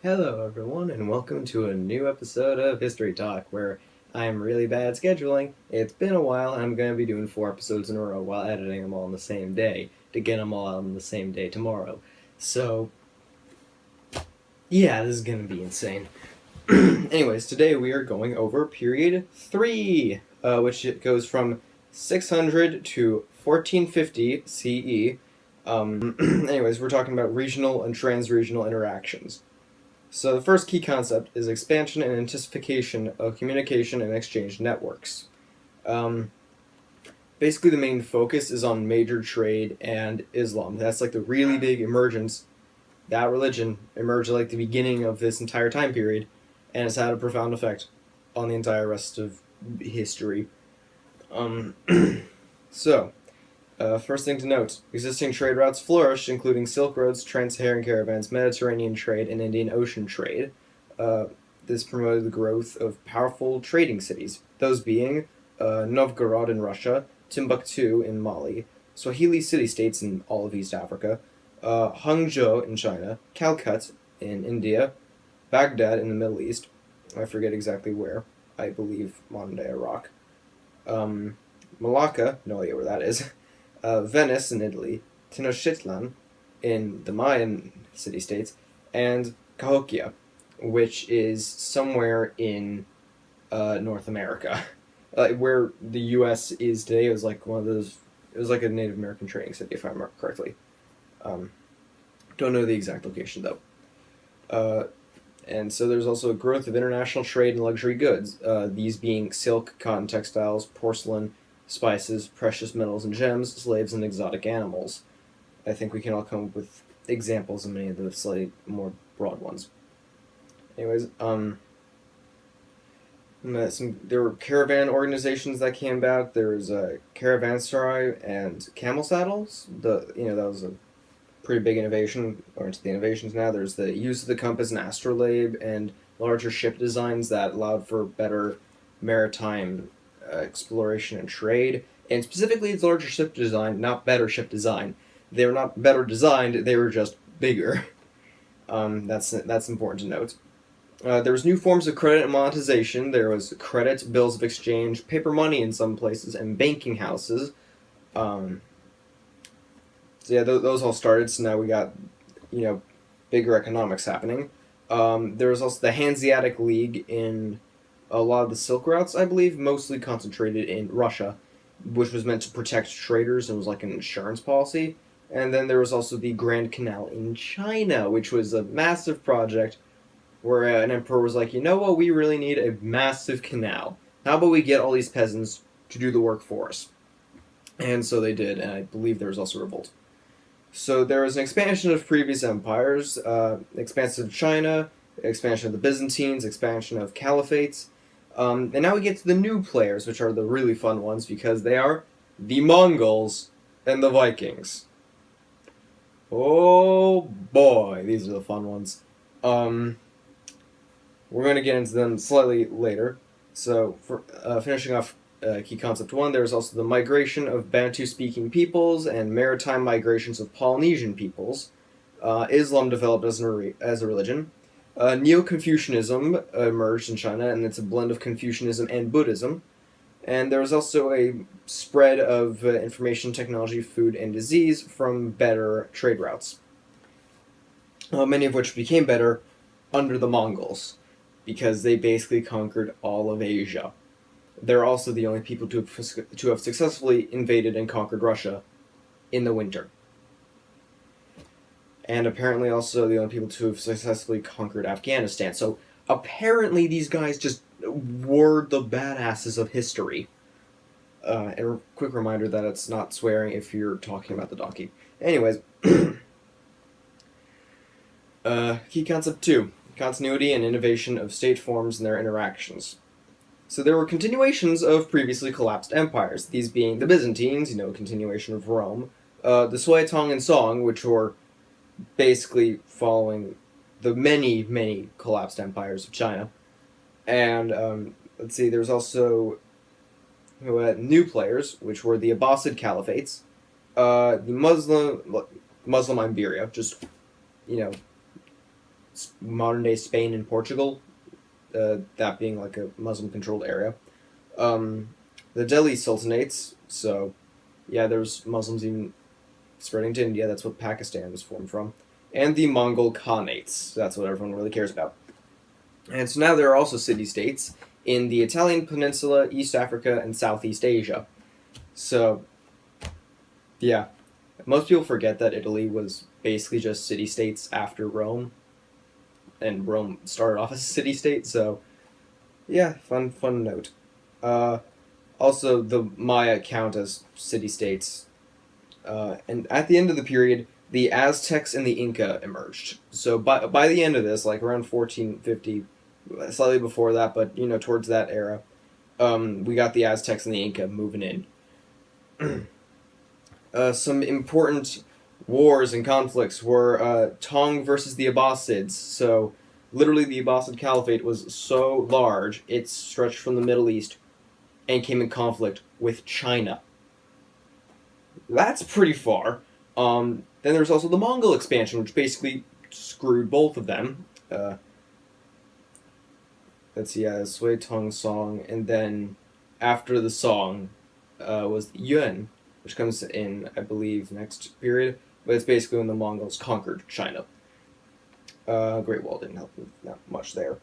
Hello, everyone, and welcome to a new episode of History Talk, where I'm really bad at scheduling. It's been a while, and I'm going to be doing 4 episodes in a row while editing them all on the same day to get them all out on the same day tomorrow. So, yeah, this is going to be insane. Anyways, today we are going over Period 3, which goes from 600 to 1450 CE. Anyways, we're talking about regional and trans-regional interactions. So the first key concept is expansion and intensification of communication and exchange networks. Basically, the main focus is on major trade and Islam. That's like the really big emergence. That religion emerged at like the beginning of this entire time period, and it's had a profound effect on the entire rest of history. First thing to note, existing trade routes flourished, including Silk Roads, trans-Saharan caravans, Mediterranean trade, and Indian Ocean trade. This promoted the growth of powerful trading cities, those being Novgorod in Russia, Timbuktu in Mali, Swahili city-states in all of East Africa, Hangzhou in China, Calcutta in India, Baghdad in the Middle East, I forget exactly where, I believe modern-day Iraq, Malacca, no idea where that is, Venice in Italy, Tenochtitlan in the Mayan city-states, and Cahokia, which is somewhere in North America. Where the U.S. is today, it was like one of those, it was like a Native American trading city, if I remember correctly. Don't know the exact location, though. And so there's also a growth of international trade in luxury goods, these being silk, cotton textiles, porcelain, spices, precious metals and gems, slaves, and exotic animals. I think we can all come up with examples of many of the slightly more broad ones. Anyways, there were caravan organizations that came about. There was a caravanserai and camel saddles. That was a pretty big innovation, or into the innovations now. There's the use of the compass and astrolabe and larger ship designs that allowed for better maritime exploration and trade. And specifically, it's larger ship design, not better ship design. They were not better designed, they were just bigger. That's important to note. There was new forms of credit and monetization. There was credit, bills of exchange, paper money in some places, and banking houses. Those all started, so now we got, bigger economics happening. There was also the Hanseatic League in a lot of the Silk Routes, I believe, mostly concentrated in Russia, which was meant to protect traders and was like an insurance policy. And then there was also the Grand Canal in China, which was a massive project where an emperor was like, you know what, we really need a massive canal. How about we get all these peasants to do the work for us? And so they did, and I believe there was also a revolt. So there was an expansion of previous empires, expansion of China, expansion of the Byzantines, expansion of caliphates. And now we get to the new players, which are the really fun ones, because they are the Mongols and the Vikings. Oh boy, these are the fun ones. We're going to get into them slightly later. So, for finishing off key concept 1, there's also the migration of Bantu-speaking peoples and maritime migrations of Polynesian peoples. Islam developed as a religion. Neo-Confucianism emerged in China, and it's a blend of Confucianism and Buddhism. And there was also a spread of information technology, food, and disease from better trade routes. Many of which became better under the Mongols, because they basically conquered all of Asia. They're also the only people to have successfully invaded and conquered Russia in the winter. And apparently also the only people to have successfully conquered Afghanistan. So apparently these guys just were the badasses of history. And a quick reminder that it's not swearing if you're talking about the donkey. Anyways, key concept 2. Continuity and innovation of state forms and their interactions. So there were continuations of previously collapsed empires, these being the Byzantines, continuation of Rome, the Sui, Tang, and Song, which were basically following the many, many collapsed empires of China. And, there's also new players, which were the Abbasid Caliphates, the Muslim Iberia, just, modern-day Spain and Portugal, that being like a Muslim-controlled area. The Delhi Sultanates, so yeah, there's Muslims even spreading to India, that's what Pakistan was formed from. And the Mongol Khanates, that's what everyone really cares about. And so now there are also city-states in the Italian peninsula, East Africa, and Southeast Asia. So, yeah. Most people forget that Italy was basically just city-states after Rome. And Rome started off as a city-state, so yeah, fun note. Also, the Maya count as city-states. And at the end of the period, the Aztecs and the Inca emerged. So by the end of this, like around 1450, slightly before that, but towards that era, we got the Aztecs and the Inca moving in. Some important wars and conflicts were Tong versus the Abbasids. So literally, the Abbasid Caliphate was so large it stretched from the Middle East and came in conflict with China. That's pretty far. Then there's also the Mongol Expansion, which basically screwed both of them. Let's see, Sui Tong Song, and then after the Song was the Yuan, which comes in, I believe, next period. But it's basically when the Mongols conquered China. Great Wall didn't help that much there.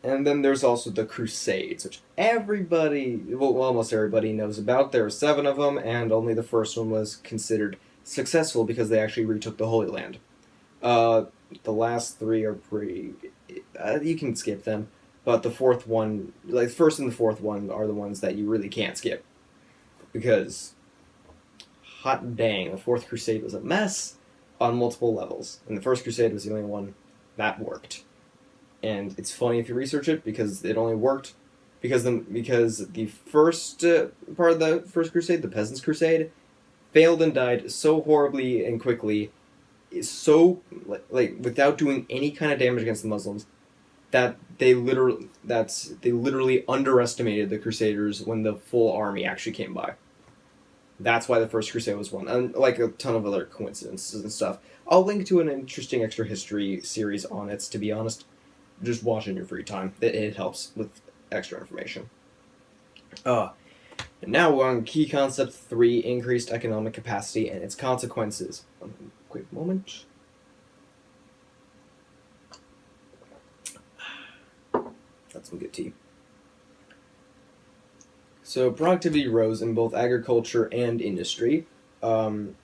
And then there's also the Crusades, which almost everybody knows about. There were 7 of them, and only the first one was considered successful because they actually retook the Holy Land. The last 3 are pretty... you can skip them, but the fourth one, like the first and the fourth one, are the ones that you really can't skip. Because, hot dang, the Fourth Crusade was a mess on multiple levels. And the First Crusade was the only one that worked. And it's funny if you research it, because it only worked because the first part of the First Crusade, the Peasants' Crusade, failed and died so horribly and quickly, so like without doing any kind of damage against the Muslims, that they literally underestimated the Crusaders when the full army actually came by. That's why the First Crusade was won, and like a ton of other coincidences and stuff. I'll link to an interesting extra history series on it, to be honest. Just watch in your free time. It helps with extra information. And now we're on key concept 3, increased economic capacity and its consequences. Quick moment. That's some good tea. So productivity rose in both agriculture and industry. Some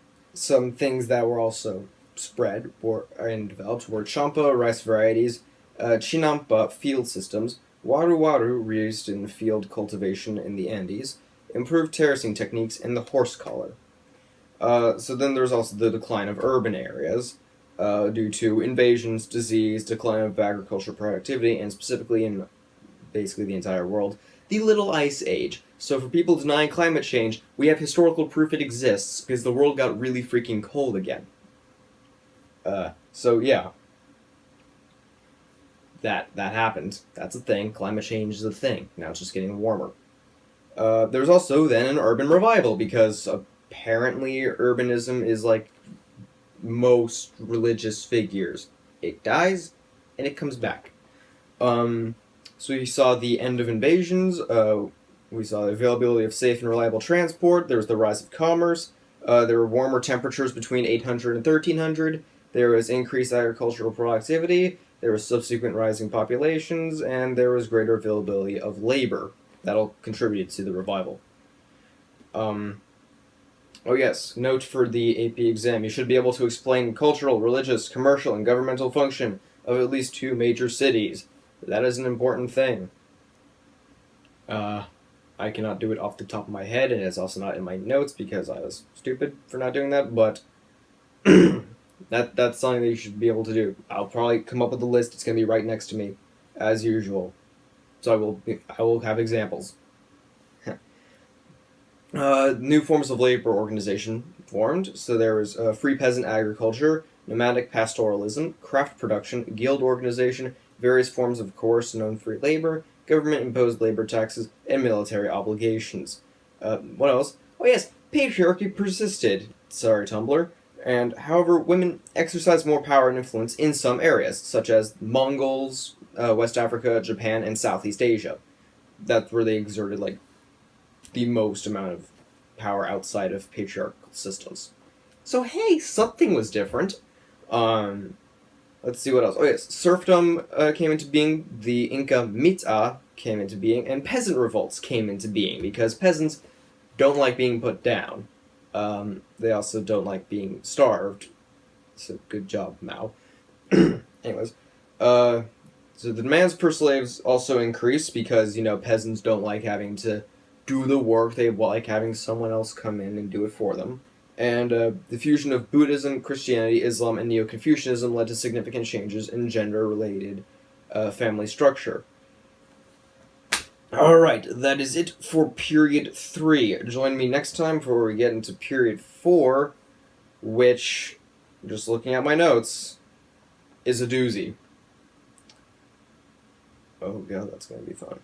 things that were also spread and developed were champa, rice varieties, chinampa, field systems, waru raised in field cultivation in the Andes, improved terracing techniques, and the horse collar. So then there's also the decline of urban areas due to invasions, disease, decline of agricultural productivity, and specifically in basically the entire world, the Little Ice Age. So for people denying climate change, we have historical proof it exists because the world got really freaking cold again. So yeah. That happened. That's a thing. Climate change is a thing. Now it's just getting warmer. There's also then an urban revival because apparently urbanism is like most religious figures. It dies and it comes back. So we saw the end of invasions. We saw the availability of safe and reliable transport. There was the rise of commerce. There were warmer temperatures between 800 and 1300. There was increased agricultural productivity. There was subsequent rising populations, and there was greater availability of labor. That all contributed to the revival. Oh yes, note for the AP exam. You should be able to explain cultural, religious, commercial, and governmental function of at least 2 major cities. That is an important thing. I cannot do it off the top of my head, and it's also not in my notes because I was stupid for not doing that, but that's something that you should be able to do. I'll probably come up with a list. It's going to be right next to me, as usual. So I will have examples. New forms of labor organization formed. So there was free peasant agriculture, nomadic pastoralism, craft production, guild organization, various forms of coerced and unfree labor, government-imposed labor taxes, and military obligations. What else? Oh yes, patriarchy persisted. Sorry, Tumblr. And however, women exercise more power and influence in some areas, such as Mongols, West Africa, Japan, and Southeast Asia. That's where they exerted like the most amount of power outside of patriarchal systems. So hey, something was different. Um, let's see what else. Oh yes, serfdom came into being. The Inca mita came into being, and peasant revolts came into being because peasants don't like being put down. They also don't like being starved. So good job, Mao. Anyways, so the demands per slaves also increase because peasants don't like having to do the work. They like having someone else come in and do it for them. And the fusion of Buddhism, Christianity, Islam, and Neo-Confucianism led to significant changes in gender-related family structure. Alright, that is it for Period 3. Join me next time before we get into Period 4, which, just looking at my notes, is a doozy. Oh god, that's going to be fun.